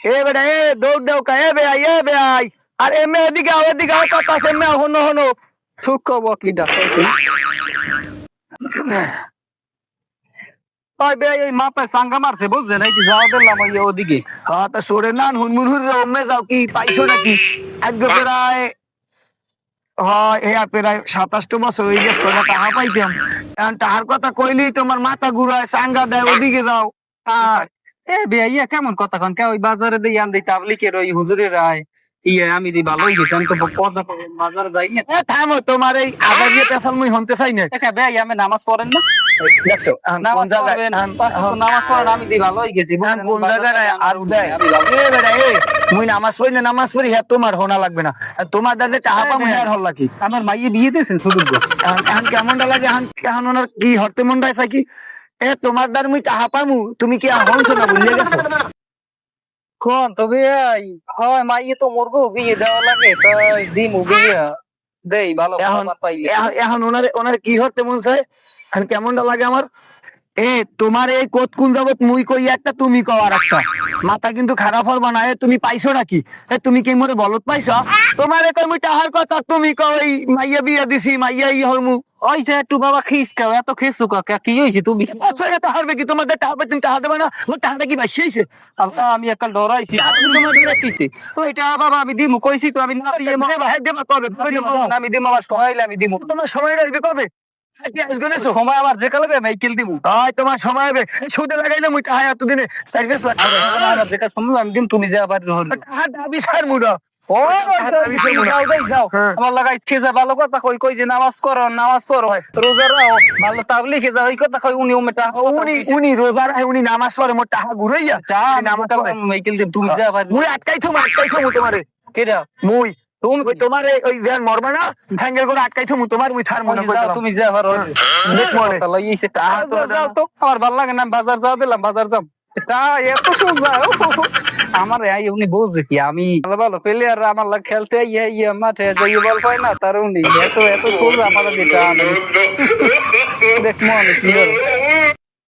এ বেটা এ দৌড় দাও কা এ ভাই আর এমে এদিকে আও কথা এমে হনো হনো সুখ বকিটা ওই বে এই মাথায় সাঙ্গা মারছে বুঝছেন এই যে যাওয়া দিলাম ওই ওদিকে হ্যাঁ তা সরে না হুনমুন হুরে ওমে যাও কি পাইছো নাকি একগে প্রায় হয় এ প্রায় 27 বছর হয়ে গেছে কয়টা টাকা পাইতাম এখন টাকার কথা কইলেই তোমার মাথা ঘুরায় সাঙ্গা দেয় ওদিকে যাও এ বে ইয়া কেমন কথা কন কে ওই বাজারে দিয়ে আন দিই তাবলিকের ওই হুজুরের রায় আমি দি ভালোই গেছেন তো পর্দা বাজারে যাই না থামো তোমার এই আবার দিয়ে পেছাল মুই হনতে চাই না বে আমি নামাজ পড়েন না দেখছো নামাজ পড়বেন নামাজ পড়েন আমি দি ভালোই গেছি কোন জায়গায় আর উদয় আমি ভালো এ বেটা এ মুই নামাজ পড়ি হ্যাঁ তোমার হোনা লাগবে না তোমার দাদা টাকা পাবো আর হল লাগি আমার মাইয়ে বিয়ে দিয়েছেন শুধু এখন কেমনটা লাগে এখন ওনার কি হরতে মন চাই কি এ তোমার দ্বার মুই টাকা পামু তুমি কি হনছো না ভুলে গেছো কোন তবে হয় মাইয়ে তো মরবো বিয়ে দেওয়া লাগে তাই দিমু বিয়ে দেই ভালো পাইলে এখন ওনারে কি হরতে মন চায় এখন কেমনটা লাগে আমার এ তোমার এই কোত কোন জগৎ মুই কই একটা তুমি কও আর একটা মাথা কিন্তু খারাপ হল না তুমি পাইছো নাকি তুমি কি মোরে বলত পাইছো তোমারে কই মুই টাহার কথা তুমি কও এই মাইয়া বিয়া দিছি মাইয়া ই হরমু ওই যে একটু বাবা খিস খাও এত খিসু কা কি হইছে তুমি এটা হারবে কি তোমাদের টাকা তুমি টাকা দেবে না মোর টাকাটা কি বাইছে হইছে আমি একটা ডরাইছি আমি তোমাদের কিতে ওইটা বাবা আমি দিমু কইছি তো আমি না দিয়ে মনে ভাই দেবা কবে আমি দিমু আমার সময় আমি দিমু তোমার সময় আসবে কবে সময় আমার যে কালবে মাইকেল দিমু তাই তোমার সময় হবে সুদে লাগাইলে মুই টাকা এতদিনে সার্ভিস লাগাই যেটা সময় আমি দিম তুমি যা পারি হল টাকা দাবি স্যার মুরা ও আমার লাগা ইচ্ছে যা ভালো কথা কই কই যে নামাজ পড়ো রোজা রাও ভালো তাবলিগে যা ওই কথা কই উনি উমেটা উনি রোজা রায় উনি নামাজ পড়ে মোর টাকা ঘুরাইয়া যা নামাজ মাইকেল দিম তুমি যা পারি মুই আটকাই থমু তোমারে কেডা মুই তুমি তোমার ওই ভ্যান মরবা না ভ্যাঙ্গেল করে আটকাই থমু তোমার মুই থার মনে করি তুমি যা পারো দেখ মনে লইছে টাকা তো যাও তো আমার ভালো লাগে না বাজার যাও দিলাম বাজার যাও তা এত সোজা আমার উনি বুঝছে কি আমি ভালো ভালো প্লেয়ার আমার লাগে খেলতে মাঠে যাই বল পায় না তার উনি এত সোজা আমাদের দিটা দেখ মনে কি